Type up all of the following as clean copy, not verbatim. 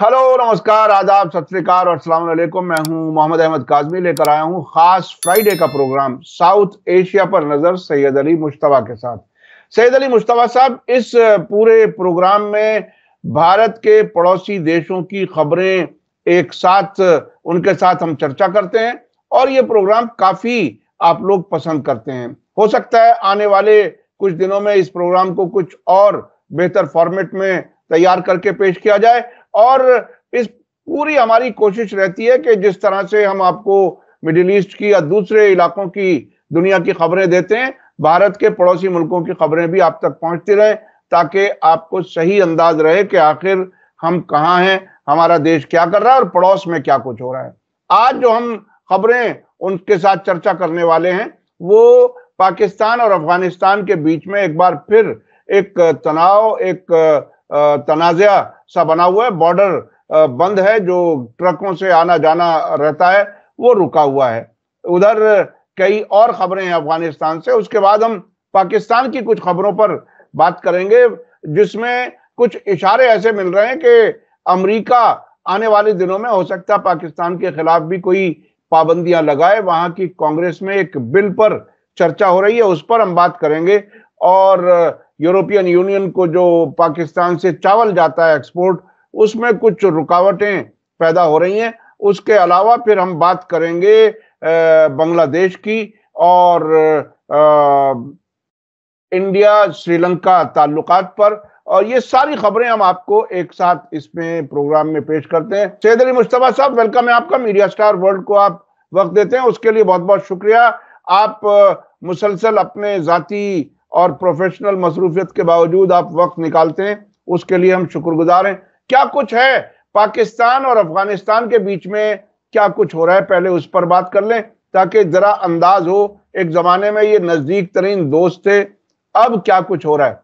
Hello, नमस्कार, आदाब, सत श्री अकाल और अस्सलाम वालेकुम। मैं हूं मोहम्मद अहमद काज़मी, लेकर आया हूं खास फ्राइडे का प्रोग्राम साउथ एशिया पर नजर सैयद अली मुश्तबा के साथ। सैयद अली मुश्तबा साहब इस पूरे प्रोग्राम में भारत के पड़ोसी देशों की खबरें एक साथ उनके साथ हम चर्चा करते हैं और ये प्रोग्राम काफी आप लोग पसंद करते हैं। हो सकता है आने वाले कुछ दिनों में इस प्रोग्राम को कुछ और बेहतर फॉर्मेट में तैयार करके पेश किया जाए और इस पूरी हमारी कोशिश रहती है कि जिस तरह से हम आपको मिडिल ईस्ट की या दूसरे इलाकों की दुनिया की खबरें देते हैं, भारत के पड़ोसी मुल्कों की खबरें भी आप तक पहुंचती रहे ताकि आपको सही अंदाज रहे कि आखिर हम कहाँ हैं, हमारा देश क्या कर रहा है और पड़ोस में क्या कुछ हो रहा है। आज जो हम खबरें उनके साथ चर्चा करने वाले हैं वो पाकिस्तान और अफगानिस्तान के बीच में एक बार फिर एक तनाव, एक तनाज़ा सा बना हुआ है। बॉर्डर बंद है, जो ट्रकों से आना जाना रहता है वो रुका हुआ है। उधर कई और खबरें हैं अफगानिस्तान से। उसके बाद हम पाकिस्तान की कुछ खबरों पर बात करेंगे जिसमें कुछ इशारे ऐसे मिल रहे हैं कि अमेरिका आने वाले दिनों में हो सकता है पाकिस्तान के खिलाफ भी कोई पाबंदियां लगाए। वहां की कांग्रेस में एक बिल पर चर्चा हो रही है, उस पर हम बात करेंगे। और यूरोपियन यूनियन को जो पाकिस्तान से चावल जाता है एक्सपोर्ट, उसमें कुछ रुकावटें पैदा हो रही हैं। उसके अलावा फिर हम बात करेंगे बांग्लादेश की और इंडिया श्रीलंका ताल्लुकात पर, और ये सारी खबरें हम आपको एक साथ इसमें प्रोग्राम में पेश करते हैं। सैयद अली मुश्तबा साहब, वेलकम है आपका। मीडिया स्टार वर्ल्ड को आप वक्त देते हैं, उसके लिए बहुत बहुत शुक्रिया। आप मुसलसल अपने जाती और प्रोफेशनल मसरूफियत के बावजूद आप वक्त निकालते हैं, उसके लिए हम शुक्रगुजार हैं। क्या कुछ है पाकिस्तान और अफगानिस्तान के बीच में, क्या कुछ हो रहा है, पहले उस पर बात कर लें ताकि जरा अंदाज हो। एक जमाने में ये नजदीक तरीन दोस्त थे, अब क्या कुछ हो रहा है?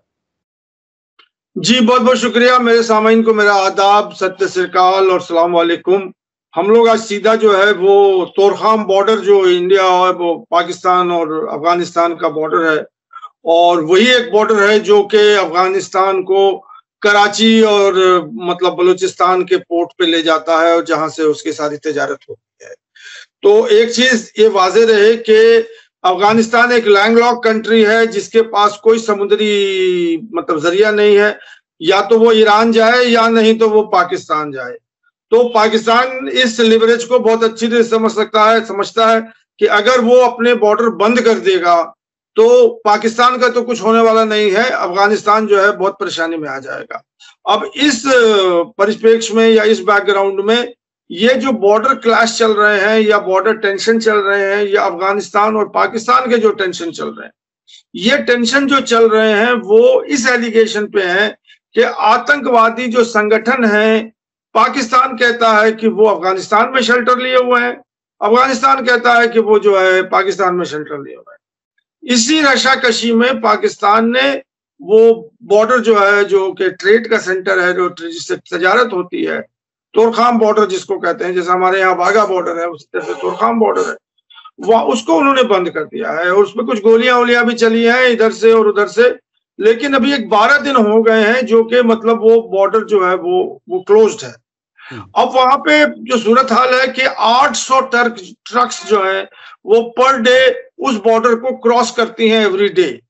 जी बहुत बहुत शुक्रिया। मेरे सामीन को मेरा आदाब, सत श्री अकाल और सलाम वालेकुम। हम लोग आज सीधा जो है वो तोरखाम बॉर्डर, जो इंडिया और वो पाकिस्तान और अफगानिस्तान का बॉर्डर है, और वही एक बॉर्डर है जो कि अफगानिस्तान को कराची और मतलब बलूचिस्तान के पोर्ट पे ले जाता है और जहां से उसकी सारी तिजारत होती है। तो एक चीज ये वाजे रहे कि अफगानिस्तान एक लैंडलॉक कंट्री है जिसके पास कोई समुद्री मतलब जरिया नहीं है। या तो वो ईरान जाए या नहीं तो वो पाकिस्तान जाए। तो पाकिस्तान इस लिवरेज को बहुत अच्छी तरह समझता है कि अगर वो अपने बॉर्डर बंद कर देगा तो पाकिस्तान का तो कुछ होने वाला नहीं है, अफगानिस्तान जो है बहुत परेशानी में आ जाएगा। अब इस परिप्रेक्ष्य में या इस बैकग्राउंड में ये जो बॉर्डर क्लैश चल रहे हैं या बॉर्डर टेंशन चल रहे हैं या अफगानिस्तान और पाकिस्तान के जो टेंशन चल रहे हैं, ये टेंशन जो चल रहे हैं वो इस एलिगेशन पे है कि आतंकवादी जो संगठन है, पाकिस्तान कहता है कि वो अफगानिस्तान में शेल्टर लिए हुए हैं, अफगानिस्तान कहता है कि वो जो है पाकिस्तान में शेल्टर लिए हुए हैं। इसी रशाकशी में पाकिस्तान ने वो बॉर्डर जो है, जो कि ट्रेड का सेंटर है, जो जिससे तजारत होती है, तोरखाम बॉर्डर जिसको कहते हैं, जैसे हमारे यहाँ वाघा बॉर्डर है उसी तरह से तोरखाम बॉर्डर है, वह उसको उन्होंने बंद कर दिया है। और उसमें कुछ गोलियां वोलियां भी चली हैं इधर से और उधर से, लेकिन अभी एक 12 दिन हो गए हैं जो कि मतलब वो बॉर्डर जो है वो क्लोज्ड है। अब वहां पे जो सूरत हाल है कि 800 ट्रक्स जो है वो पर डे उस बॉर्डर को क्रॉस करती हैं एवरी डे।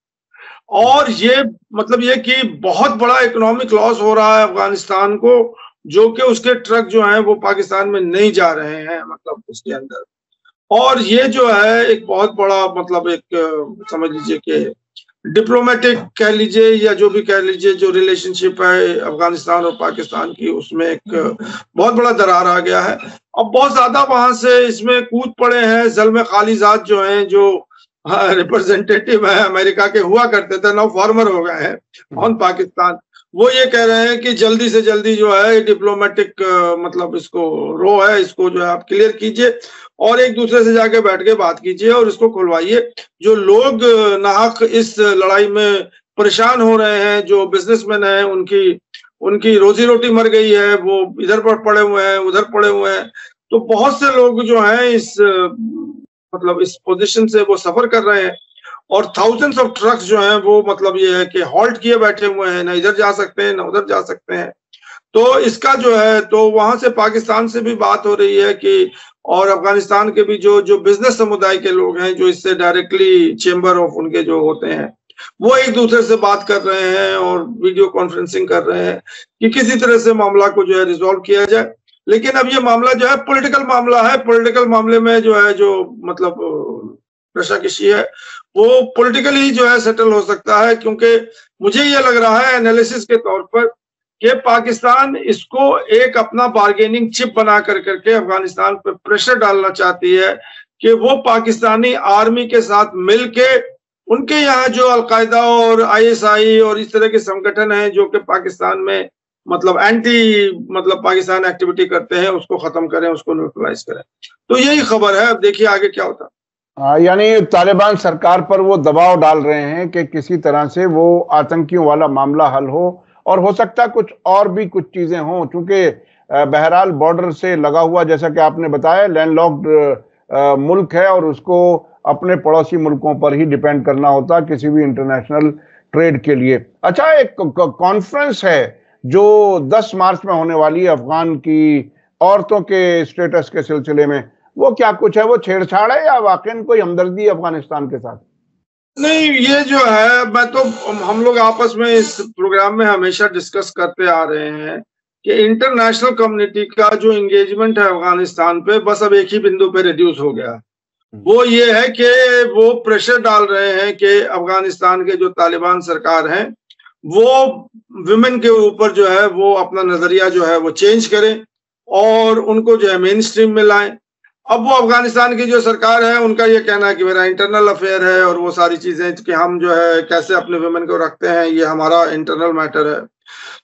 और ये मतलब ये कि बहुत बड़ा इकोनॉमिक लॉस हो रहा है अफगानिस्तान को, जो कि उसके ट्रक जो हैं वो पाकिस्तान में नहीं जा रहे हैं मतलब उसके अंदर। और ये जो है एक बहुत बड़ा मतलब एक समझ लीजिए कि डिप्लोमेटिक कह लीजिए या जो भी कह लीजिए, जो रिलेशनशिप है अफगानिस्तान और पाकिस्तान की, उसमें एक बहुत बड़ा दरार आ गया है। अब बहुत ज्यादा वहां से इसमें कूद पड़े हैं ज़ल्म खालिजाद जो हैं, जो रिप्रेजेंटेटिव है अमेरिका के हुआ करते थे, नाउ फॉर्मर हो गए हैं ऑन पाकिस्तान। वो ये कह रहे हैं कि जल्दी से जल्दी जो है डिप्लोमेटिक मतलब इसको रो है, इसको जो है आप क्लियर कीजिए और एक दूसरे से जाके बैठ के बात कीजिए और इसको खुलवाइए। जो लोग नाहक इस लड़ाई में परेशान हो रहे हैं, जो बिजनेसमैन हैं, उनकी रोजी रोटी मर गई है, वो इधर पर पड़े हुए हैं, उधर पड़े हुए हैं। तो बहुत से लोग जो हैं इस मतलब इस पोजीशन से वो सफर कर रहे हैं और थाउजेंड्स ऑफ ट्रक्स जो हैं वो मतलब ये है कि हॉल्ट किए बैठे हुए हैं, ना इधर जा सकते हैं ना उधर जा सकते हैं। तो इसका जो है, तो वहां से पाकिस्तान से भी बात हो रही है कि, और अफगानिस्तान के भी जो बिजनेस समुदाय के लोग हैं, जो इससे डायरेक्टली चेंबर ऑफ उनके जो होते हैं, वो एक दूसरे से बात कर रहे हैं और वीडियो कॉन्फ्रेंसिंग कर रहे हैं कि किसी तरह से मामला को जो है रिजॉल्व किया जाए। लेकिन अब ये मामला जो है पॉलिटिकल मामला है। पॉलिटिकल मामले में जो है, जो मतलब रशाकशी है, वो पॉलिटिकली जो है सेटल हो सकता है, क्योंकि मुझे ये लग रहा है एनालिसिस के तौर पर कि पाकिस्तान इसको एक अपना बार्गेनिंग चिप बना करके अफगानिस्तान पर प्रेशर डालना चाहती है कि वो पाकिस्तानी आर्मी के साथ मिलके, उनके यहाँ जो अलकायदा और ISI और इस तरह के संगठन हैं जो कि पाकिस्तान में मतलब एंटी मतलब पाकिस्तान एक्टिविटी करते हैं, उसको खत्म करें, उसको न्यूट्रलाइज करें। तो यही खबर है। अब देखिए आगे क्या होता है। यानी तालिबान सरकार पर वो दबाव डाल रहे हैं कि किसी तरह से वो आतंकियों वाला मामला हल हो, और हो सकता है कुछ और भी कुछ चीजें हों, क्योंकि बहरहाल बॉर्डर से लगा हुआ, जैसा कि आपने बताया, लैंडलॉक्ड मुल्क है और उसको अपने पड़ोसी मुल्कों पर ही डिपेंड करना होता है किसी भी इंटरनेशनल ट्रेड के लिए। अच्छा, एक कॉन्फ्रेंस है जो 10 मार्च में होने वाली है अफगान की औरतों के स्टेटस के सिलसिले में, वो क्या कुछ है? वो छेड़छाड़ है या वाकई कोई हमदर्दी है अफगानिस्तान के साथ? नहीं, ये जो है, मैं तो, हम लोग आपस में इस प्रोग्राम में हमेशा डिस्कस करते आ रहे हैं कि इंटरनेशनल कम्युनिटी का जो एंगेजमेंट है अफगानिस्तान पे, बस अब एक ही बिंदु पे रिड्यूस हो गया। वो ये है कि वो प्रेशर डाल रहे हैं कि अफगानिस्तान के जो तालिबान सरकार हैं, वो विमेन के ऊपर जो है वो अपना नजरिया जो है वो चेंज करें और उनको जो है मेन स्ट्रीम में लाएं। अब वो अफगानिस्तान की जो सरकार है, उनका ये कहना है कि मेरा इंटरनल अफेयर है और वो सारी चीजें कि हम जो है कैसे अपने वुमेन को रखते हैं, ये हमारा इंटरनल मैटर है।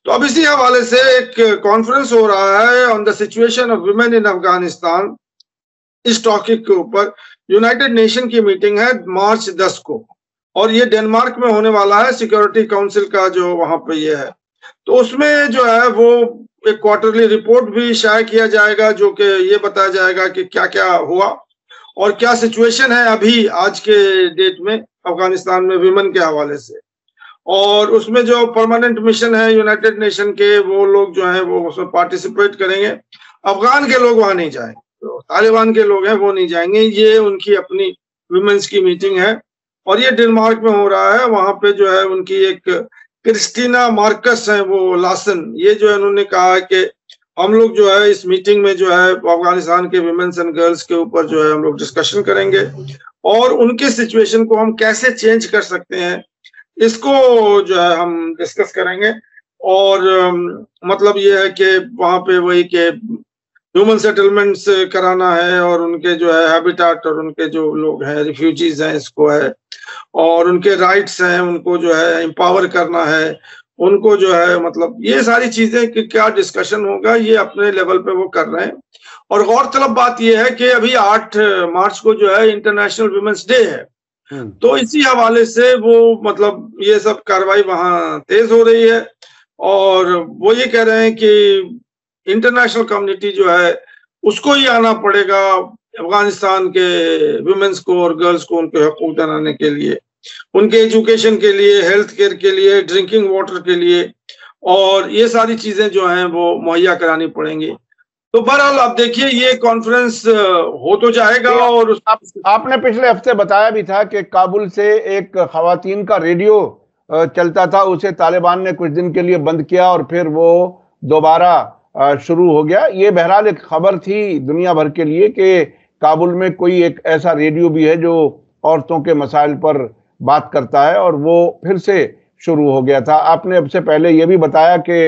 तो अब इसी हवाले से एक कॉन्फ्रेंस हो रहा है on the situation of women in Afghanistan. इस टॉपिक के ऊपर यूनाइटेड नेशन की मीटिंग है मार्च 10 को, और ये डेनमार्क में होने वाला है। सिक्योरिटी काउंसिल का जो वहां पे ये है, तो उसमें जो है वो एक क्वार्टरली रिपोर्ट भी शायद किया जाएगा, जो कि ये बताया जाएगा कि क्या क्या हुआ और क्या सिचुएशन है अभी आज के डेट में अफगानिस्तान में विमेन के हवाले से। और उसमें जो परमानेंट मिशन है यूनाइटेड नेशन के, वो लोग जो हैं वो उसमें पार्टिसिपेट करेंगे। अफगान के लोग वहां नहीं जाएंगे, तो तालिबान के लोग हैं वो नहीं जाएंगे। ये उनकी अपनी विमेन्स की मीटिंग है और ये डेनमार्क में हो रहा है। वहां पे जो है उनकी एक क्रिस्टीना मार्कस है, वो लासन, ये जो है उन्होंने कहा कि हम लोग जो है इस मीटिंग में जो है अफगानिस्तान के विमेन्स एंड गर्ल्स के ऊपर जो है हम लोग डिस्कशन करेंगे और उनके सिचुएशन को हम कैसे चेंज कर सकते हैं, इसको जो है हम डिस्कस करेंगे। और मतलब ये है कि वहां पे वही के ह्यूमन सेटलमेंट्स कराना है और उनके जो है हैबिटाट और उनके जो लोग हैं रिफ्यूजीज हैं इसको है, और उनके राइट्स हैं उनको जो है एम्पावर करना है, उनको जो है मतलब ये सारी चीजें कि क्या डिस्कशन होगा, ये अपने लेवल पे वो कर रहे हैं। और गौरतलब बात ये है कि अभी 8 मार्च को जो है इंटरनेशनल वुमेन्स डे है, तो इसी हवाले से वो मतलब ये सब कार्रवाई वहां तेज हो रही है और वो ये कह रहे हैं कि इंटरनेशनल कम्युनिटी जो है उसको ही आना पड़ेगा अफगानिस्तान के वुमेन्स को और गर्ल्स को उनके हकूक दिलाने के लिए, उनके एजुकेशन के लिए, हेल्थ केयर के लिए, ड्रिंकिंग वाटर के लिए, और ये सारी चीजें जो हैं वो मुहैया करानी पड़ेंगी। तो बहरहाल आप देखिए ये कॉन्फ्रेंस हो तो जाएगा। और आपने पिछले हफ्ते बताया भी था कि काबुल से एक खवातीन का रेडियो चलता था, उसे तालिबान ने कुछ दिन के लिए बंद किया और फिर वो दोबारा शुरू हो गया। ये बहरहाल एक खबर थी दुनिया भर के लिए कि काबुल में कोई एक ऐसा रेडियो भी है जो औरतों के मसाइल पर बात करता है, और वो फिर से शुरू हो गया था। आपने अब से पहले ये भी बताया कि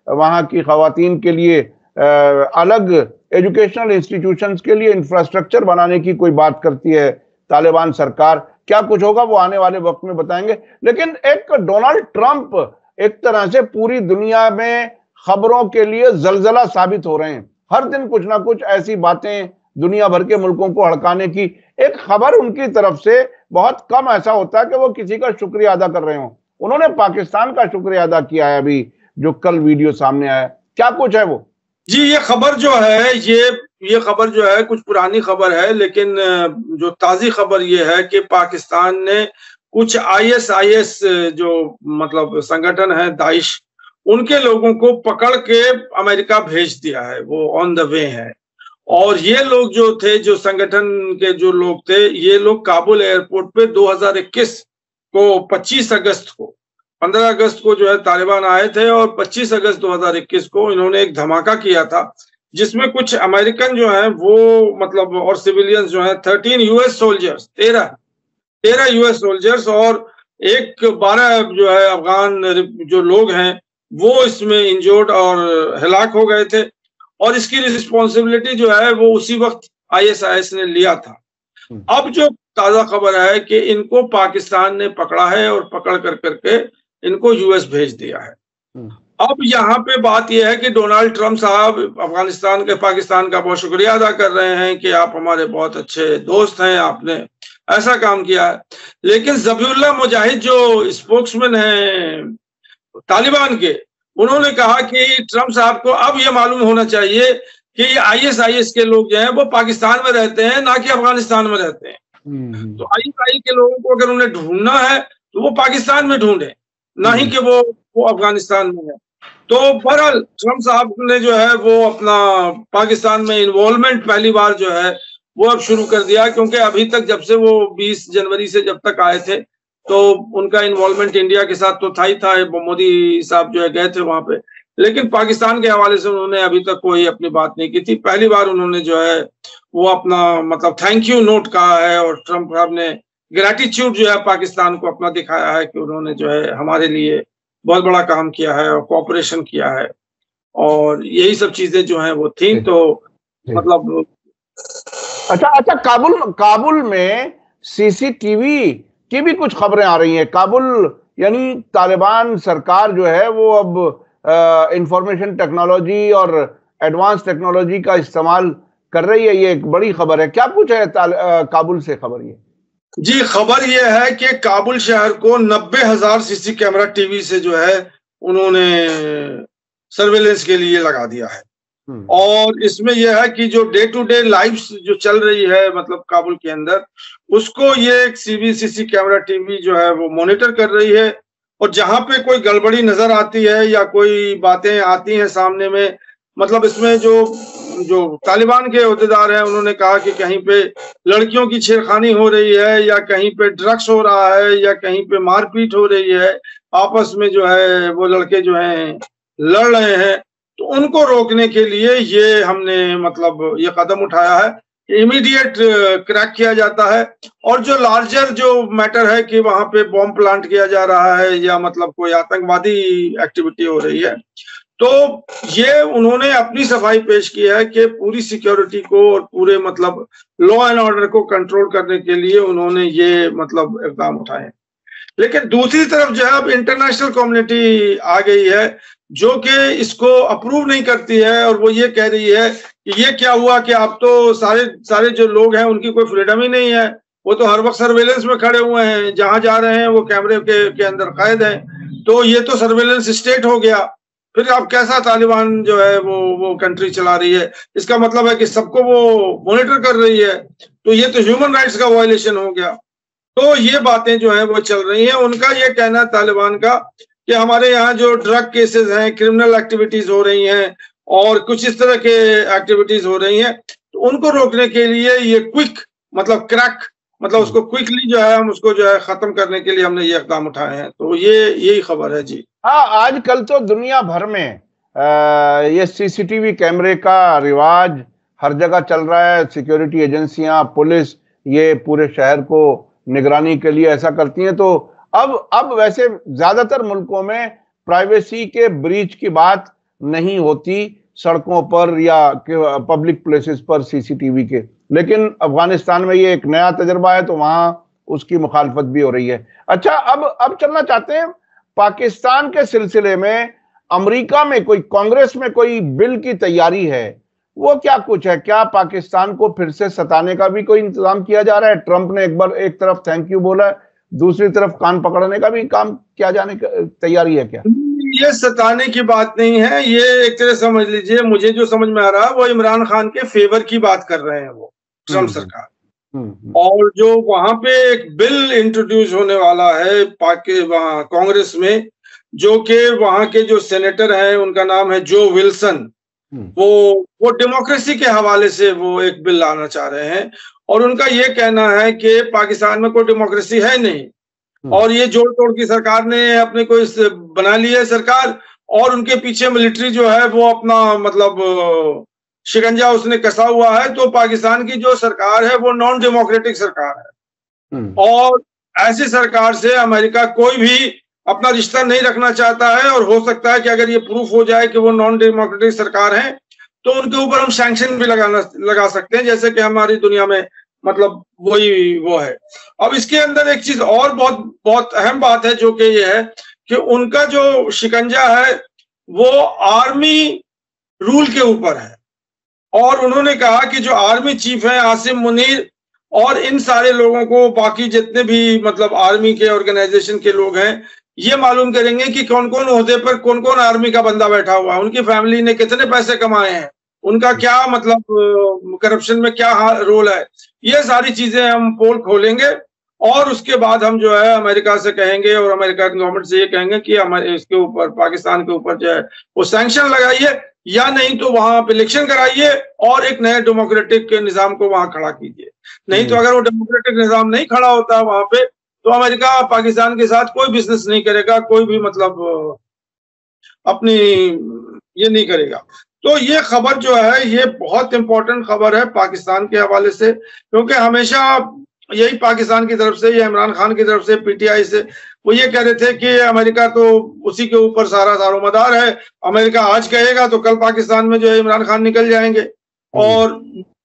वहाँ की खवातीन के लिए अलग एजुकेशनल इंस्टीट्यूशंस के लिए इंफ्रास्ट्रक्चर बनाने की कोई बात करती है तालिबान सरकार। क्या कुछ होगा वो आने वाले वक्त में बताएंगे। लेकिन एक डोनाल्ड ट्रंप एक तरह से पूरी दुनिया में खबरों के लिए जलजला साबित हो रहे हैं। हर दिन कुछ ना कुछ ऐसी बातें दुनिया भर के मुल्कों को हड़काने की। एक खबर उनकी तरफ से बहुत कम ऐसा होता है कि वो किसी का शुक्रिया अदा कर रहे हो। उन्होंने पाकिस्तान का शुक्रिया अदा किया है, अभी जो कल वीडियो सामने आया। क्या कुछ है वो? जी, ये खबर जो है ये खबर जो है कुछ पुरानी खबर है, लेकिन जो ताजी खबर ये है कि पाकिस्तान ने कुछ ISIS जो मतलब संगठन है दाइश, उनके लोगों को पकड़ के अमेरिका भेज दिया है, वो ऑन द वे है। और ये लोग जो थे, जो संगठन के जो लोग थे, ये लोग काबुल एयरपोर्ट पे 2021 को 25 अगस्त को 15 अगस्त को जो है तालिबान आए थे और 25 अगस्त 2021 को इन्होंने एक धमाका किया था, जिसमें कुछ अमेरिकन जो हैं वो मतलब और सिविलियंस जो हैं 13 यूएस सोल्जर्स 13 यूएस सोल्जर्स और 12 जो है अफगान जो लोग हैं वो इसमें इंजर्ड और हलाक हो गए थे। और इसकी रिस्पॉन्सिबिलिटी जो है वो उसी वक्त आईएसआईएस ने लिया था। अब जो ताजा खबर है कि इनको पाकिस्तान ने पकड़ा है और पकड़ कर करके इनको यूएस भेज दिया है। अब यहाँ पे बात यह है कि डोनाल्ड ट्रंप साहब पाकिस्तान का बहुत शुक्रिया अदा कर रहे हैं कि आप हमारे बहुत अच्छे दोस्त हैं, आपने ऐसा काम किया है। लेकिन ज़बीहुल्लाह मुजाहिद जो स्पोक्समैन हैं तालिबान के, उन्होंने कहा कि ट्रंप साहब को अब यह मालूम होना चाहिए कि आईएसआईएस के लोग जो हैं वो पाकिस्तान में रहते हैं, ना कि अफगानिस्तान में रहते हैं। तो आईएसआई के लोगों को अगर उन्हें ढूंढना है तो वो पाकिस्तान में ढूंढे, ना ही कि वो अफगानिस्तान में है। तो बहरहाल ट्रंप साहब ने जो है वो अपना पाकिस्तान में इन्वॉल्वमेंट पहली बार जो है वो अब शुरू कर दिया, क्योंकि अभी तक जब से वो 20 जनवरी से जब तक आए थे तो उनका इन्वॉल्वमेंट इंडिया के साथ तो था ही था, मोदी साहब जो है गए थे वहां पे, लेकिन पाकिस्तान के हवाले से उन्होंने अभी तक कोई अपनी बात नहीं की थी। पहली बार उन्होंने जो है वो अपना मतलब थैंक यू नोट कहा है और ट्रंप साहब ने ग्रेटिट्यूड जो है पाकिस्तान को अपना दिखाया है कि उन्होंने जो है हमारे लिए बहुत बड़ा काम किया है और कोऑपरेशन किया है, और यही सब चीजें जो हैं वो थी। तो मतलब अच्छा, काबुल में सीसीटीवी की भी कुछ खबरें आ रही हैं। काबुल यानी तालिबान सरकार जो है वो अब इंफॉर्मेशन टेक्नोलॉजी और एडवांस टेक्नोलॉजी का इस्तेमाल कर रही है, ये एक बड़ी खबर है। क्या कुछ है काबुल से खबर? ये जी, खबर ये है कि काबुल शहर को 90,000 सीसी कैमरा टीवी से जो है उन्होंने सर्वेलेंस के लिए लगा दिया है। और इसमें यह है कि जो डे टू डे लाइफ जो चल रही है मतलब काबुल के अंदर, उसको ये एक सीसी कैमरा टीवी जो है वो मॉनिटर कर रही है। और जहां पे कोई गड़बड़ी नजर आती है या कोई बातें आती हैं सामने में, मतलब इसमें जो तालिबान के ओहदेदार हैं उन्होंने कहा कि कहीं पे लड़कियों की छेड़खानी हो रही है या कहीं पे ड्रग्स हो रहा है या कहीं पे मारपीट हो रही है, आपस में जो है वो लड़के जो हैं लड़ रहे हैं, तो उनको रोकने के लिए ये हमने मतलब ये कदम उठाया है, इमीडिएट क्रैक किया जाता है। और जो लार्जर जो मैटर है कि वहां पे बॉम्ब प्लांट किया जा रहा है या मतलब कोई आतंकवादी एक्टिविटी हो रही है, तो ये उन्होंने अपनी सफाई पेश की है कि पूरी सिक्योरिटी को और पूरे मतलब लॉ एंड ऑर्डर को कंट्रोल करने के लिए उन्होंने ये मतलब इक़दाम उठाए। लेकिन दूसरी तरफ जो है अब इंटरनेशनल कम्युनिटी आ गई है जो कि इसको अप्रूव नहीं करती है, और वो ये कह रही है कि ये क्या हुआ कि आप तो सारे जो लोग हैं उनकी कोई फ्रीडम ही नहीं है, वो तो हर वक्त सर्वेलेंस में खड़े हुए हैं, जहां जा रहे हैं वो कैमरे के अंदर कैद हैं, तो ये तो सर्वेलेंस स्टेट हो गया। फिर अब कैसा तालिबान जो है वो कंट्री चला रही है? इसका मतलब है कि सबको वो मॉनिटर कर रही है, तो ये तो ह्यूमन राइट्स का वायलेशन हो गया। तो ये बातें जो है वो चल रही हैं। उनका ये कहना तालिबान का कि हमारे यहाँ जो ड्रग केसेस हैं, क्रिमिनल एक्टिविटीज हो रही हैं और कुछ इस तरह के एक्टिविटीज हो रही हैं, तो उनको रोकने के लिए ये क्विक मतलब क्रैक मतलब उसको क्विकली जो है हम उसको जो है खत्म करने के लिए हमने ये इक़दाम उठाए हैं। तो यही खबर है जी। हाँ, आजकल तो दुनिया भर में ये सीसीटीवी कैमरे का रिवाज हर जगह चल रहा है। सिक्योरिटी एजेंसियां, पुलिस ये पूरे शहर को निगरानी के लिए ऐसा करती हैं। तो अब वैसे ज्यादातर मुल्कों में प्राइवेसी के ब्रीच की बात नहीं होती सड़कों पर या पब्लिक प्लेसेस पर सीसीटीवी के, लेकिन अफगानिस्तान में ये एक नया तजर्बा है तो वहां उसकी मुखालफत भी हो रही है। अच्छा, अब चलना चाहते हैं पाकिस्तान के सिलसिले में। अमेरिका में कोई कांग्रेस में कोई बिल की तैयारी है, वो क्या कुछ है? क्या पाकिस्तान को फिर से सताने का भी कोई इंतजाम किया जा रहा है? ट्रंप ने एक तरफ थैंक यू बोला है, दूसरी तरफ कान पकड़ने का भी काम किया जाने की तैयारी है क्या? ये सताने की बात नहीं है, ये एक तरह समझ लीजिए, मुझे जो समझ में आ रहा है वो इमरान खान के फेवर की बात कर रहे हैं वो ट्रंप सरकार। और जो वहां पे एक बिल इंट्रोड्यूस होने वाला है वहां कांग्रेस में, जो कि वहां के जो सेनेटर हैं, उनका नाम है जो विल्सन, वो डेमोक्रेसी के हवाले से वो एक बिल लाना चाह रहे हैं। और उनका ये कहना है कि पाकिस्तान में कोई डेमोक्रेसी है नहीं, और ये जोड़ तोड़ की सरकार ने अपने को इस बना ली है सरकार, और उनके पीछे मिलिट्री जो है वो अपना मतलब शिकंजा उसने कसा हुआ है। तो पाकिस्तान की जो सरकार है वो नॉन डेमोक्रेटिक सरकार है, और ऐसी सरकार से अमेरिका कोई भी अपना रिश्ता नहीं रखना चाहता है। और हो सकता है कि अगर ये प्रूफ हो जाए कि वो नॉन डेमोक्रेटिक सरकार है तो उनके ऊपर हम सैंक्शन भी लगा सकते हैं, जैसे कि हमारी दुनिया में मतलब वही वो है। अब इसके अंदर एक चीज और बहुत बहुत अहम बात है, जो कि ये है कि उनका जो शिकंजा है वो आर्मी रूल के ऊपर है। और उन्होंने कहा कि जो आर्मी चीफ है आसिम मुनीर, और इन सारे लोगों को बाकी जितने भी मतलब आर्मी के ऑर्गेनाइजेशन के लोग हैं, ये मालूम करेंगे कि कौन कौन ओहदे पर कौन कौन आर्मी का बंदा बैठा हुआ है, उनकी फैमिली ने कितने पैसे कमाए हैं, उनका क्या मतलब करप्शन में क्या रोल है। ये सारी चीजें हम पोल खोलेंगे, और उसके बाद हम जो है अमेरिका से कहेंगे और अमेरिका की गवर्नमेंट से ये कहेंगे कि हमारे इसके ऊपर पाकिस्तान के ऊपर जो है वो सैंक्शन लगाइए, या नहीं तो वहां पे इलेक्शन कराइए और एक नए डेमोक्रेटिक निजाम को वहां खड़ा कीजिए। नहीं तो अगर वो डेमोक्रेटिक निजाम नहीं खड़ा होता वहां पे, तो अमेरिका पाकिस्तान के साथ कोई बिजनेस नहीं करेगा, कोई भी मतलब अपनी ये नहीं करेगा। तो ये खबर जो है ये बहुत इंपॉर्टेंट खबर है पाकिस्तान के हवाले से, क्योंकि हमेशा यही पाकिस्तान की तरफ से या इमरान खान की तरफ से पीटीआई से वो ये कह रहे थे कि अमेरिका तो उसी के ऊपर सारा दारोमदार है, अमेरिका आज कहेगा तो कल पाकिस्तान में जो है इमरान खान निकल जाएंगे। और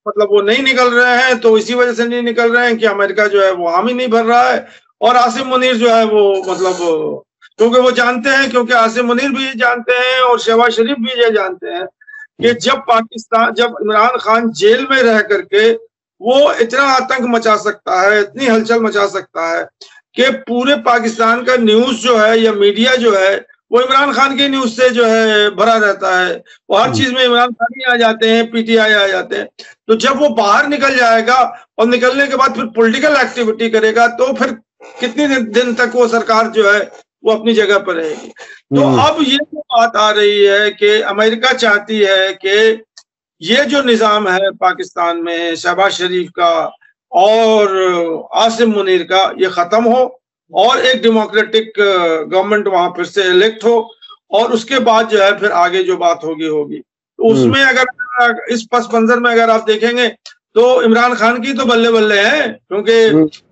मतलब वो नहीं निकल रहे हैं, तो इसी वजह से नहीं निकल रहे हैं कि अमेरिका जो है वो हामी नहीं भर रहा है। और आसिम मुनीर जो है वो मतलब क्योंकि वो जानते हैं, क्योंकि आसिम मुनीर भी ये जानते हैं और शहबाज शरीफ भी ये जानते हैं कि जब इमरान खान जेल में रह करके वो इतना आतंक मचा सकता है, इतनी हलचल मचा सकता है कि पूरे पाकिस्तान का न्यूज जो है या मीडिया जो है वो इमरान खान की न्यूज से जो है भरा रहता है। वो हर चीज में इमरान खान ही आ जाते हैं, पीटीआई आ जाते हैं। तो जब वो बाहर निकल जाएगा और निकलने के बाद फिर पॉलिटिकल एक्टिविटी करेगा, तो फिर कितनी दिन तक वो सरकार जो है वो अपनी जगह पर रहेगी। तो अब ये तो बात आ रही है कि अमेरिका चाहती है कि ये जो निजाम है पाकिस्तान में शहबाज शरीफ का और आसिम मुनीर का, ये खत्म हो और एक डेमोक्रेटिक गवर्नमेंट वहां फिर से इलेक्ट हो, और उसके बाद जो है फिर आगे जो बात होगी। तो उसमें अगर इस पस मंजर में अगर आप देखेंगे तो इमरान खान की तो बल्ले बल्ले है, क्योंकि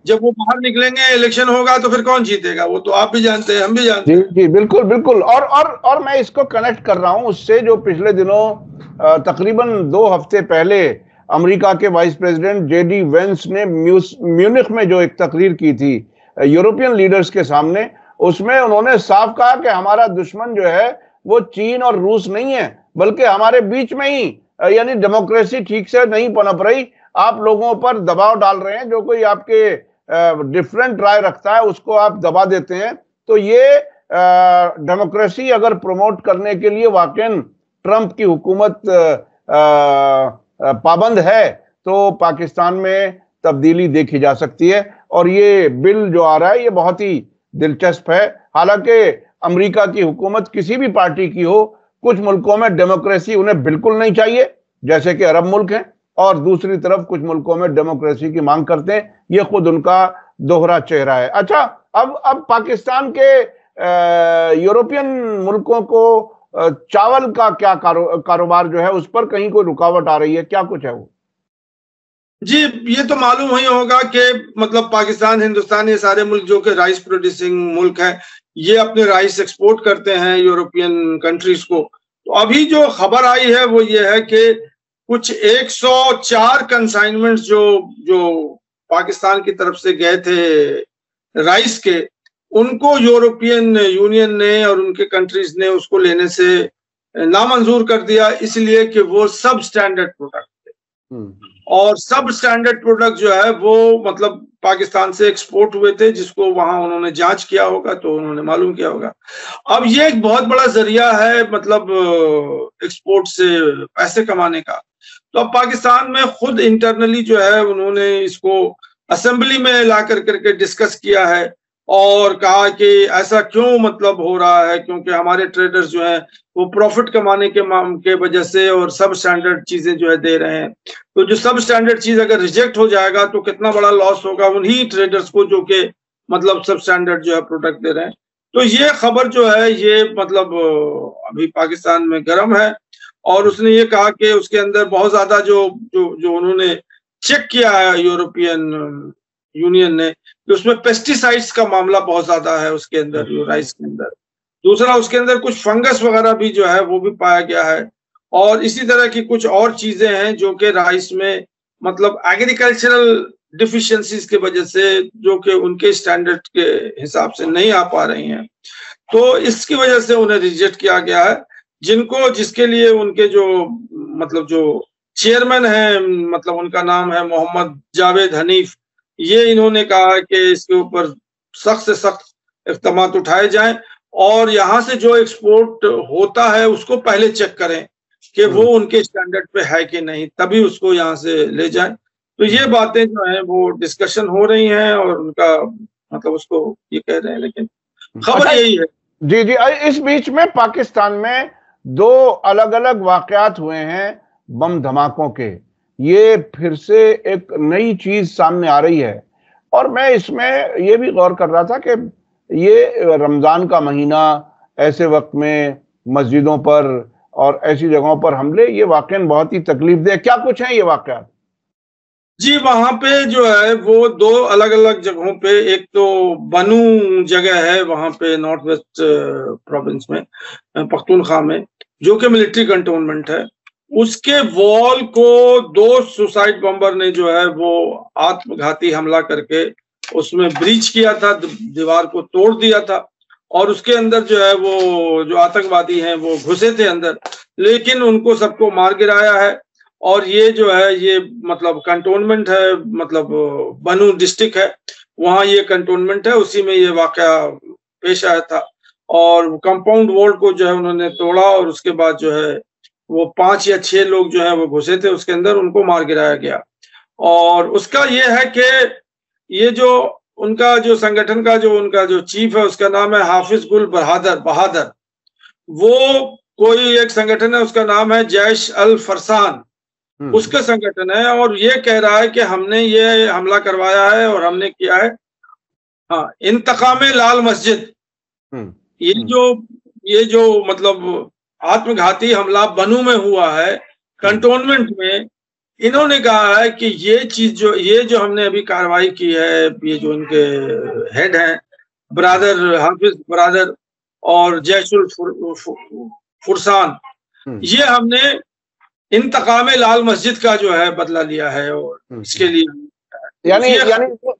जब वो बाहर निकलेंगे इलेक्शन होगा तो फिर कौन जीतेगा, वो तो आप भी जानते हैं, हम भी जानते हैं। जी बिल्कुल बिल्कुल। और मैं इसको कनेक्ट कर रहा हूं उससे जो पिछले दिनों तकरीबन 2 हफ्ते पहले अमेरिका के वाइस प्रेसिडेंट जेडी वेंस ने म्यूनिख में जो एक तकरीर की थी यूरोपियन लीडर्स के सामने, उसमें उन्होंने साफ कहा कि हमारा दुश्मन जो है वो चीन और रूस नहीं है, बल्कि हमारे बीच में ही, यानी डेमोक्रेसी ठीक से नहीं पनप रही, आप लोगों पर दबाव डाल रहे हैं, जो कोई आपके डिफरेंट राय रखता है उसको आप दबा देते हैं। तो ये डेमोक्रेसी अगर प्रमोट करने के लिए वाकई ट्रंप की हुकूमत पाबंद है तो पाकिस्तान में तब्दीली देखी जा सकती है। और ये बिल जो आ रहा है ये बहुत ही दिलचस्प है। हालांकि अमेरिका की हुकूमत किसी भी पार्टी की हो, कुछ मुल्कों में डेमोक्रेसी उन्हें बिल्कुल नहीं चाहिए, जैसे कि अरब मुल्क हैं, और दूसरी तरफ कुछ मुल्कों में डेमोक्रेसी की मांग करते हैं। ये खुद उनका दोहरा चेहरा है। अच्छा, अब पाकिस्तान के यूरोपियन मुल्कों को चावल का क्या कारोबार जो है उस पर कहीं कोई रुकावट आ रही है, क्या कुछ है वो? जी, ये तो मालूम ही होगा कि मतलब पाकिस्तान, हिंदुस्तान, ये सारे मुल्क जो कि राइस प्रोड्यूसिंग मुल्क हैं, ये अपने राइस एक्सपोर्ट करते हैं यूरोपियन कंट्रीज को। तो अभी जो खबर आई है वो ये है कि कुछ 104 कंसाइनमेंट्स जो पाकिस्तान की तरफ से गए थे राइस के, उनको यूरोपियन यूनियन ने और उनके कंट्रीज ने उसको लेने से नामंजूर कर दिया, इसलिए कि वो सब स्टैंडर्ड प्रोडक्ट थे। और सब स्टैंडर्ड प्रोडक्ट जो है वो मतलब पाकिस्तान से एक्सपोर्ट हुए थे, जिसको वहां उन्होंने जांच किया होगा तो उन्होंने मालूम किया होगा। अब ये एक बहुत बड़ा जरिया है मतलब एक्सपोर्ट से पैसे कमाने का। तो अब पाकिस्तान में खुद इंटरनली जो है उन्होंने इसको असेंबली में ला करके डिस्कस किया है, और कहा कि ऐसा क्यों मतलब हो रहा है, क्योंकि हमारे ट्रेडर्स जो हैं वो प्रॉफिट कमाने के वजह से और सब स्टैंडर्ड चीजें जो है दे रहे हैं। तो जो सब स्टैंडर्ड चीज अगर रिजेक्ट हो जाएगा तो कितना बड़ा लॉस होगा उन्हीं ट्रेडर्स को जो कि मतलब सब स्टैंडर्ड जो है प्रोडक्ट दे रहे हैं। तो ये खबर जो है ये मतलब अभी पाकिस्तान में गर्म है, और उसने ये कहा कि उसके अंदर बहुत ज्यादा जो जो जो उन्होंने चेक किया है यूरोपियन यूनियन ने, कि उसमें पेस्टिसाइड्स का मामला बहुत ज्यादा है उसके अंदर, जो राइस के अंदर। दूसरा उसके अंदर कुछ फंगस वगैरह भी जो है वो भी पाया गया है, और इसी तरह की कुछ और चीजें हैं जो कि राइस में मतलब एग्रीकल्चरल डिफिशियंसीज की वजह से जो कि उनके स्टैंडर्ड के हिसाब से नहीं आ पा रही हैं। तो इसकी वजह से उन्हें रिजेक्ट किया गया है, जिसके लिए उनके जो मतलब जो चेयरमैन है, मतलब उनका नाम है मोहम्मद जावेद हनीफ, ये इन्होंने कहा है कि इसके ऊपर सख्त से सख्त इक़दाम उठाए जाएं, और यहाँ से जो एक्सपोर्ट होता है उसको पहले चेक करें कि वो उनके स्टैंडर्ड पे है कि नहीं, तभी उसको यहाँ से ले जाएं। तो ये बातें जो है वो डिस्कशन हो रही हैं, और उनका मतलब उसको ये कह रहे हैं, लेकिन खबर यही है। जी जी, इस बीच में पाकिस्तान में दो अलग अलग वाकयात हुए हैं बम धमाकों के। ये फिर से एक नई चीज सामने आ रही है, और मैं इसमें ये भी गौर कर रहा था कि ये रमजान का महीना, ऐसे वक्त में मस्जिदों पर और ऐसी जगहों पर हमले, ये वाकई बहुत ही तकलीफदेह। क्या कुछ है ये वाकयात? जी, वहां पे जो है वो दो अलग अलग जगहों पे, एक तो बनू जगह है वहां पे नॉर्थ वेस्ट प्रोविंस में, पख्तूनख्वा में, जो कि मिलिट्री कंटोनमेंट है। उसके वॉल को दो सुसाइड बम्बर ने जो है वो आत्मघाती हमला करके उसमें ब्रीच किया था, दीवार को तोड़ दिया था, और उसके अंदर जो है वो जो आतंकवादी हैं वो घुसे थे अंदर, लेकिन उनको सबको मार गिराया है। और ये जो है ये मतलब कंटोनमेंट है, मतलब बनू डिस्ट्रिक्ट है, वहाँ ये कंटोनमेंट है, उसी में ये वाकया पेश आया था। और कंपाउंड वॉल को जो है उन्होंने तोड़ा, और उसके बाद जो है वो 5 या 6 लोग जो है वो घुसे थे उसके अंदर, उनको मार गिराया गया। और उसका ये है कि ये जो उनका जो संगठन का जो उनका जो चीफ है उसका नाम है हाफिज गुल बहादुर। वो कोई एक संगठन है, उसका नाम है जैश अल फरसान, उसका संगठन है, और ये कह रहा है कि हमने ये हमला करवाया है और हमने किया है हाँ इंतकाम लाल मस्जिद। ये जो मतलब आत्मघाती हमला बनू में हुआ है कंटोनमेंट में, इन्होंने कहा है कि ये जो हमने अभी कार्रवाई की है, ये जो इनके हेड हैं हाफिज बरादर और जैशुल फुरसान, ये हमने इंतकाम लाल मस्जिद का जो है बदला लिया है, और इसके लिए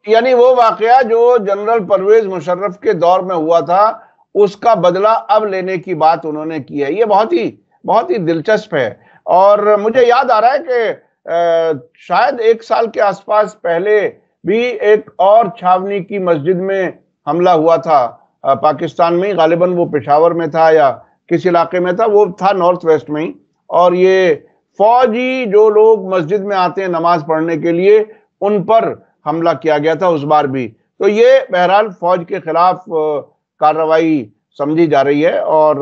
यानी वो वाकया जो जनरल परवेज मुशर्रफ के दौर में हुआ था उसका बदला अब लेने की बात उन्होंने की है। ये बहुत ही दिलचस्प है। और मुझे याद आ रहा है कि शायद 1 साल के आसपास पहले भी एक और छावनी की मस्जिद में हमला हुआ था पाकिस्तान में, गालिबन वो पेशावर में था या किस इलाके में था, वो था नॉर्थ वेस्ट में ही। और ये फौजी जो लोग मस्जिद में आते हैं नमाज पढ़ने के लिए, उन पर हमला किया गया था उस बार भी। तो ये बहरहाल फौज के खिलाफ कार्रवाई समझी जा रही है। और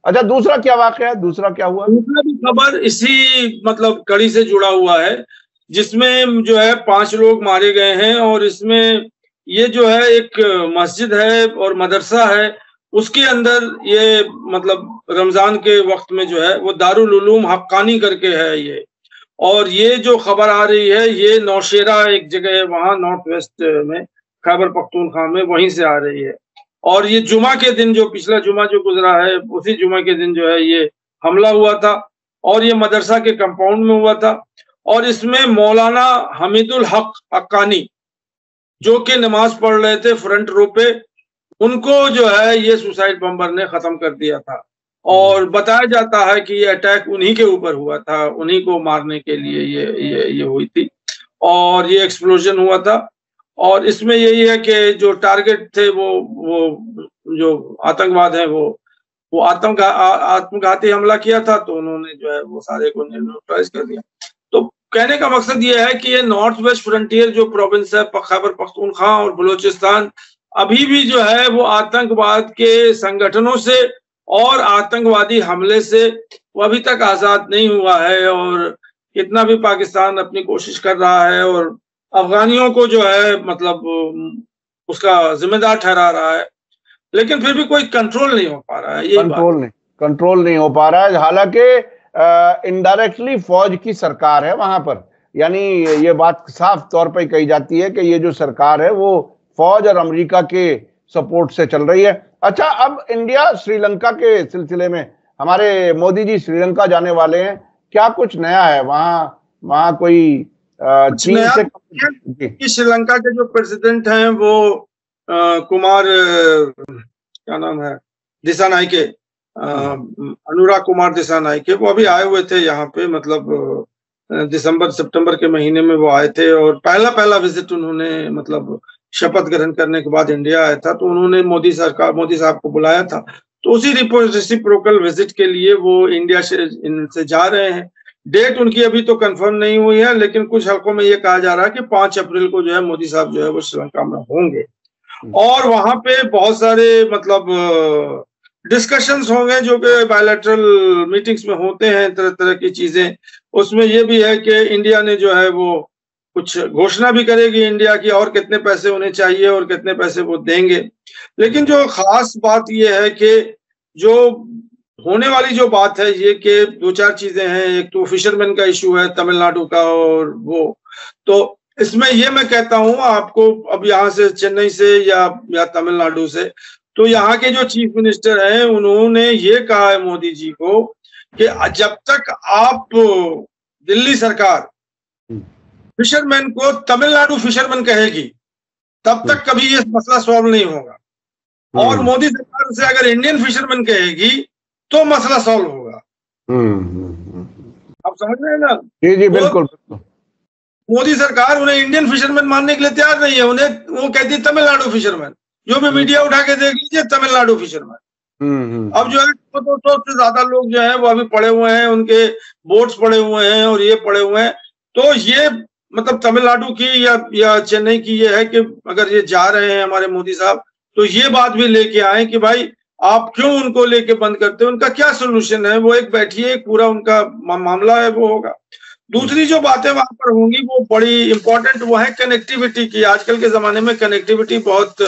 अच्छा, दूसरा क्या वाकया है, दूसरा क्या हुआ? दूसरा भी खबर इसी मतलब कड़ी से जुड़ा हुआ है, जिसमें जो है 5 लोग मारे गए हैं, और इसमें ये जो है एक मस्जिद है और मदरसा है, उसके अंदर ये मतलब रमजान के वक्त में जो है वो दारुल उलूम हक्कानी करके है ये। और ये जो खबर आ रही है ये नौशेरा एक जगह है वहां नॉर्थ वेस्ट में, खैबर पख्तूनख्वा में, वहीं से आ रही है। और ये जुमा के दिन, जो पिछला जुमा जो गुजरा है, उसी जुमा के दिन जो है ये हमला हुआ था, और ये मदरसा के कंपाउंड में हुआ था। और इसमें मौलाना हमीदुल हक हक्कानी जो कि नमाज पढ़ रहे थे फ्रंट रो पे, उनको जो है ये सुसाइड बम्बर ने खत्म कर दिया था। और बताया जाता है कि ये अटैक उन्हीं के ऊपर हुआ था, उन्हीं को मारने के लिए ये हुई थी, और ये एक्सप्लोजन हुआ था। और इसमें यही है कि जो टारगेट थे वो जो आतंकवाद है वो आत्मघाती हमला किया था, तो उन्होंने जो है वो सारे को न्यूट्रलाइज कर दिया। तो कहने का मकसद ये है कि ये नॉर्थ वेस्ट फ्रंटियर जो प्रोविंस है, खैबर पख्तूनख्वा और बलूचिस्तान अभी भी जो है वो आतंकवाद के संगठनों से और आतंकवादी हमले से वो अभी तक आजाद नहीं हुआ है। और कितना भी पाकिस्तान अपनी कोशिश कर रहा है और अफगानियों को जो है मतलब उसका जिम्मेदार ठहरा रहा है, लेकिन फिर भी कोई कंट्रोल नहीं हो पा रहा है। कंट्रोल नहीं हो पा रहा है। हालांकि इनडायरेक्टली फौज की सरकार है वहां पर, यानी ये बात साफ तौर पर कही जाती है कि ये जो सरकार है वो फौज और अमेरिका के सपोर्ट से चल रही है। अच्छा, अब इंडिया श्रीलंका के सिलसिले में हमारे मोदी जी श्रीलंका जाने वाले हैं, क्या कुछ नया है वहां कोई चीन से? श्रीलंका के जो प्रेसिडेंट हैं वो कुमार क्या नाम है, दिसानायके, अनुराग कुमार दिसानायके, वो अभी आए हुए थे यहाँ पे, मतलब दिसंबर सितंबर के महीने में वो आए थे। और पहला विजिट उन्होंने मतलब शपथ ग्रहण करने के बाद इंडिया आया था, तो उन्होंने मोदी साहब को बुलाया था। तो उसी रेसिप्रोकल विजिट के लिए वो इंडिया से इनसे जा रहे हैं। डेट उनकी अभी तो कंफर्म नहीं हुई है, लेकिन कुछ हलकों में ये कहा जा रहा है कि 5 अप्रैल को जो है मोदी साहब जो है वो श्रीलंका में होंगे और वहां पे बहुत सारे मतलब डिस्कशंस होंगे जो कि बायलैटरल मीटिंग्स में होते हैं, तरह तरह की चीजें। उसमें ये भी है कि इंडिया ने जो है वो कुछ घोषणा भी करेगी इंडिया की, और कितने पैसे उन्हें चाहिए और कितने पैसे वो देंगे। लेकिन जो खास बात ये है कि जो होने वाली जो बात है ये कि 2-4 चीजें हैं। एक तो फिशरमैन का इशू है तमिलनाडु का, और वो तो इसमें ये मैं कहता हूं आपको, अब यहाँ से चेन्नई से या तमिलनाडु से, तो यहाँ के जो चीफ मिनिस्टर हैं उन्होंने ये कहा है मोदी जी को कि जब तक आप दिल्ली सरकार फिशरमैन को तमिलनाडु फिशरमैन कहेगी तब तक कभी ये मसला सॉल्व नहीं होगा, और मोदी सरकार से अगर इंडियन फिशरमैन कहेगी तो मसला सॉल्व होगा। आप समझ रहे हैं ना? जी बिल्कुल। मोदी सरकार उन्हें इंडियन फिशरमैन मानने के लिए तैयार नहीं है, उन्हें वो कहती है तमिलनाडु फिशरमैन। जो भी मीडिया उठा के देख लीजिए तमिलनाडु फिशरमैन। अब जो है 200 से ज्यादा लोग जो है वो अभी पड़े हुए हैं, उनके बोर्ड्स पड़े हुए हैं और ये पड़े हुए हैं। तो ये मतलब तमिलनाडु की या चेन्नई की ये है कि अगर ये जा रहे हैं हमारे मोदी साहब तो ये बात भी लेके आए कि भाई आप क्यों उनको लेके बंद करते हो, उनका क्या सोल्यूशन है, वो एक बैठिए, एक पूरा उनका मामला है वो होगा। दूसरी जो बातें वहां पर होंगी वो बड़ी इंपॉर्टेंट, वो है कनेक्टिविटी की। आजकल के जमाने में कनेक्टिविटी बहुत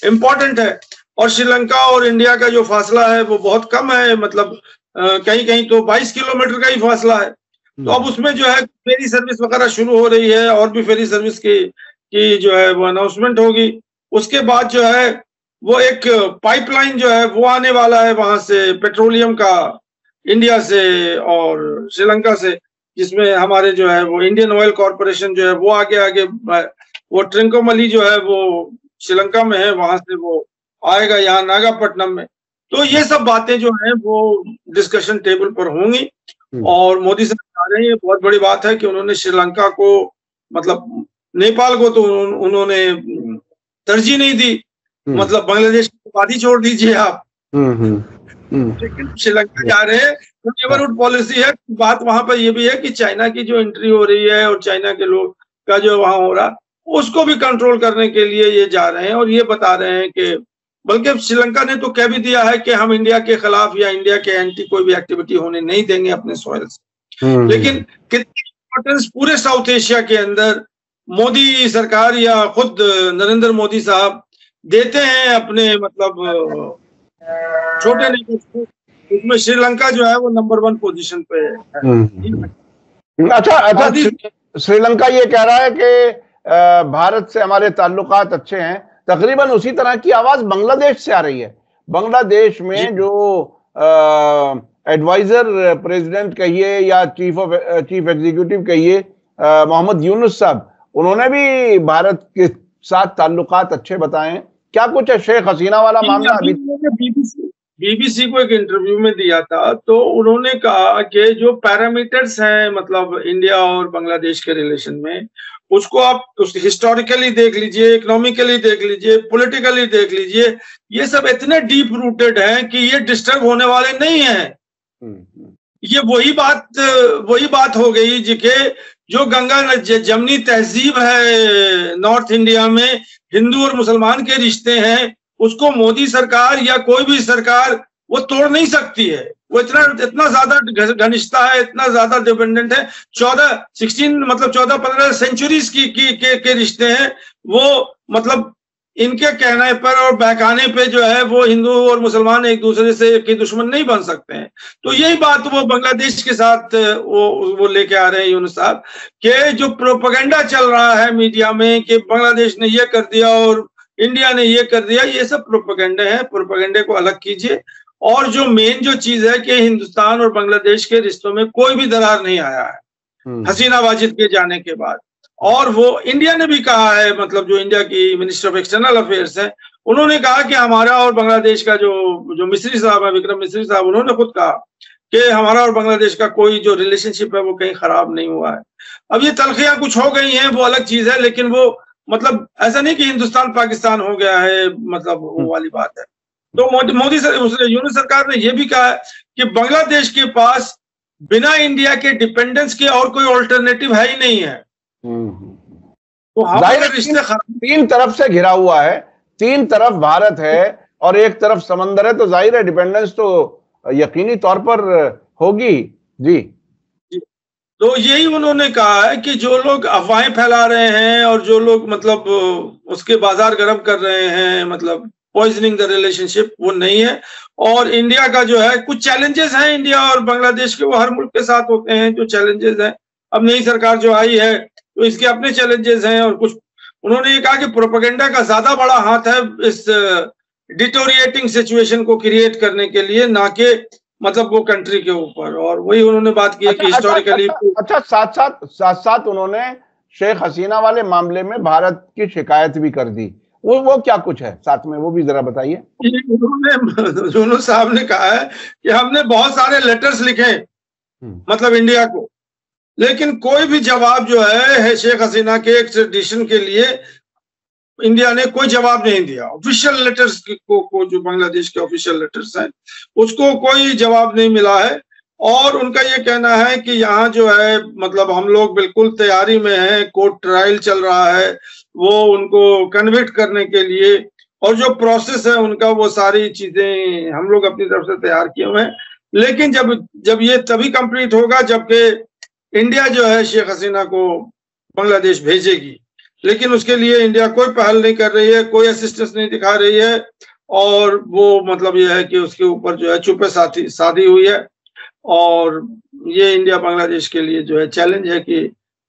इंपॉर्टेंट है, और श्रीलंका और इंडिया का जो फासला है वो बहुत कम है, मतलब कहीं कहीं तो 22 किलोमीटर का ही फासला है। तो अब उसमें जो है फेरी सर्विस वगैरह शुरू हो रही है, और भी फेरी सर्विस की जो है वो अनाउंसमेंट होगी। उसके बाद जो है वो एक पाइपलाइन जो है वो आने वाला है वहां से, पेट्रोलियम का, इंडिया से और श्रीलंका से, जिसमें हमारे जो है वो इंडियन ऑयल कॉरपोरेशन जो है वो आगे वो ट्रिंकोमली जो है वो श्रीलंका में है, वहां से वो आएगा यहाँ नागापट्टनम में। तो ये सब बातें जो हैं वो डिस्कशन टेबल पर होंगी, और मोदी साहब आ रहे हैं। बहुत बड़ी बात है कि उन्होंने श्रीलंका को, मतलब नेपाल को तो उन्होंने तरजीह नहीं दी, मतलब बांग्लादेश की बात ही छोड़ दीजिए आप, लेकिन श्रीलंका जा रहे हैं। तो नेबरहुड पॉलिसी है। बात वहां पर ये भी है कि चाइना की जो एंट्री हो रही है और चाइना के लोग का जो वहां हो रहा, उसको भी कंट्रोल करने के लिए ये जा रहे हैं, और ये बता रहे हैं कि बल्कि श्रीलंका ने तो कह भी दिया है कि हम इंडिया के खिलाफ या इंडिया के एंटी कोई भी एक्टिविटी होने नहीं देंगे अपने सॉइल से। लेकिन कितनी इंपॉर्टेंस पूरे साउथ एशिया के अंदर मोदी सरकार या खुद नरेंद्र मोदी साहब देते हैं अपने मतलब छोटे नेबर्स को, उसमें श्रीलंका जो है वो नंबर 1 पोजीशन पे है। अच्छा, श्रीलंका ये कह रहा है कि भारत से हमारे ताल्लुकात अच्छे हैं। तकरीबन उसी तरह की आवाज बांग्लादेश से आ रही है। बांग्लादेश में जो एडवाइजर प्रेसिडेंट कहिए या चीफ एग्जीक्यूटिव कहिए, मोहम्मद यूनुस साहब, उन्होंने भी भारत के साथ ताल्लुकात अच्छे बताए हैं। क्या कुछ है शेख हसीना वाला मामला? अभी बीबीसी को एक इंटरव्यू में दिया था, तो उन्होंने कहा कि जो पैरामीटर्स हैं मतलब इंडिया और बांग्लादेश के रिलेशन में, उसको आप हिस्टोरिकली देख लीजिए, इकोनॉमिकली देख लीजिए, पॉलिटिकली देख लीजिए, ये सब इतने डीप रूटेड हैं कि ये डिस्टर्ब होने वाले नहीं हैं। ये वही बात हो गई जी के जो गंगा जमनी तहजीब है नॉर्थ इंडिया में, हिंदू और मुसलमान के रिश्ते हैं उसको मोदी सरकार या कोई भी सरकार वो तोड़ नहीं सकती है। वो इतना ज्यादा घनिष्ठता है, इतना ज्यादा डिपेंडेंट है। 14 सेंचुरीज के रिश्ते हैं वो। मतलब इनके कहने पर और बहकाने पे जो है वो हिंदू और मुसलमान एक दूसरे से के दुश्मन नहीं बन सकते हैं। तो यही बात वो बांग्लादेश के साथ वो लेके आ रहे हैं यूनुस साहब के जो प्रोपेगेंडा चल रहा है मीडिया में कि बांग्लादेश ने ये कर दिया और इंडिया ने ये कर दिया, ये सब प्रोपेगेंडे हैं। प्रोपेगेंडे को अलग कीजिए। और जो मेन जो चीज है कि हिंदुस्तान और बांग्लादेश के रिश्तों में कोई भी दरार नहीं आया है हसीना वाजिद के जाने के बाद। और वो इंडिया ने भी कहा है, मतलब जो इंडिया की मिनिस्टर ऑफ एक्सटर्नल अफेयर्स है उन्होंने कहा कि हमारा और बांग्लादेश का जो मिस्री साहब है, विक्रम मिस्री साहब, उन्होंने खुद कहा कि हमारा और बांग्लादेश का कोई जो रिलेशनशिप है वो कहीं खराब नहीं हुआ है। अब ये तलखियां कुछ हो गई हैं वो अलग चीज है, लेकिन वो मतलब ऐसा नहीं कि हिंदुस्तान पाकिस्तान हो गया है, मतलब वो वाली बात है। तो मोदी यूनुस सरकार ने यह भी कहा है कि बांग्लादेश के पास बिना इंडिया के डिपेंडेंस के और कोई ऑल्टरनेटिव है ही नहीं है। तो हम रिश्ते तीन तरफ से घिरा हुआ है, तीन तरफ भारत है और एक तरफ समंदर है, तो जाहिर है डिपेंडेंस तो यकीनी तौर पर होगी। जी, तो यही उन्होंने कहा है कि जो लोग अफवाहें फैला रहे हैं और जो लोग मतलब उसके बाजार गर्म कर रहे हैं, मतलब पॉइजनिंग द रिलेशनशिप, वो नहीं है। और इंडिया का जो है कुछ चैलेंजेस हैं इंडिया और बांग्लादेश के, वो हर मुल्क के साथ होते हैं जो चैलेंजेस हैं। अब नई सरकार जो आई है तो इसके अपने चैलेंजेस हैं। और कुछ उन्होंने ये कहा कि प्रोपेगेंडा का ज्यादा बड़ा हाथ है इस डिटोरिएटिंग सिचुएशन को क्रिएट करने के लिए, ना कि मतलब वो कंट्री के ऊपर। और वही उन्होंने बात की है कि हिस्टोरिकली साथ साथ उन्होंने शेख हसीना वाले मामले में भारत की शिकायत भी कर दी। वो क्या कुछ है साथ में, वो भी जरा बताइए। उन्होंने यूनुस साहब ने कहा है कि हमने बहुत सारे लेटर्स लिखे मतलब इंडिया को, लेकिन कोई भी जवाब जो है शेख हसीना के एक्स्ट्रेडिशन के लिए इंडिया ने कोई जवाब नहीं दिया। ऑफिशियल लेटर्स को जो बांग्लादेश के ऑफिशियल लेटर्स हैं उसको कोई जवाब नहीं मिला है। और उनका ये कहना है कि यहाँ जो है मतलब हम लोग बिल्कुल तैयारी में हैं, कोर्ट ट्रायल चल रहा है वो उनको कन्विक्ट करने के लिए, और जो प्रोसेस है उनका वो सारी चीजें हम लोग अपनी तरफ से तैयार किए हुए हैं। लेकिन जब ये तभी कंप्लीट होगा जबकि इंडिया जो है शेख हसीना को बांग्लादेश भेजेगी। लेकिन उसके लिए इंडिया कोई पहल नहीं कर रही है, कोई असिस्टेंस नहीं दिखा रही है। और वो मतलब ये है कि उसके ऊपर जो है चुप्पे साधी हुई है। और ये इंडिया बांग्लादेश के लिए जो है चैलेंज है कि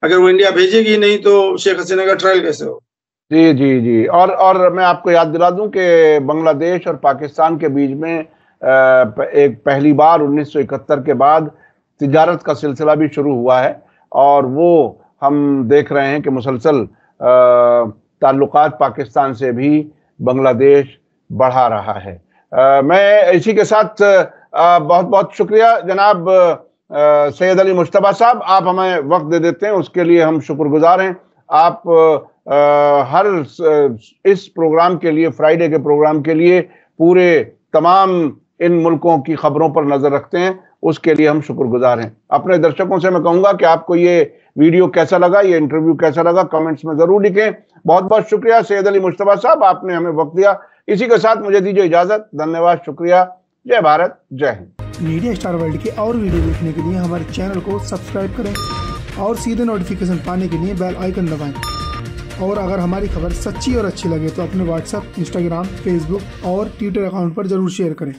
अगर वो इंडिया भेजेगी नहीं तो शेख हसीना का ट्रायल कैसे हो। जी जी जी। और मैं आपको याद दिला दूं कि बांग्लादेश और पाकिस्तान के बीच में एक पहली बार 1971 के बाद तिजारत का सिलसिला भी शुरू हुआ है, और वो हम देख रहे हैं कि मुसलसल ताल्लुकात पाकिस्तान से भी बांग्लादेश बढ़ा रहा है। मैं इसी के साथ बहुत बहुत शुक्रिया जनाब सैयद अली मुश्तबा साहब, आप हमें वक्त दे देते हैं उसके लिए हम शुक्रगुजार हैं। आप हर इस प्रोग्राम के लिए, फ्राइडे के प्रोग्राम के लिए पूरे तमाम इन मुल्कों की खबरों पर नजर रखते हैं, उसके लिए हम शुक्रगुजार हैं। अपने दर्शकों से मैं कहूंगा कि आपको ये वीडियो कैसा लगा, ये इंटरव्यू कैसा लगा, कमेंट्स में जरूर लिखें। बहुत बहुत शुक्रिया सैयद अली मुश्तबा साहब, आपने हमें वक्त दिया। इसी के साथ मुझे दीजिए इजाजत। धन्यवाद, शुक्रिया। जय भारत, जय हिंद। मीडिया स्टार वर्ल्ड के और वीडियो देखने के लिए हमारे चैनल को सब्सक्राइब करें और सीधे नोटिफिकेशन पाने के लिए बेल आइकन दबाएं। और अगर हमारी खबर सच्ची और अच्छी लगे तो अपने व्हाट्सएप, इंस्टाग्राम, फेसबुक और ट्विटर अकाउंट पर जरूर शेयर करें।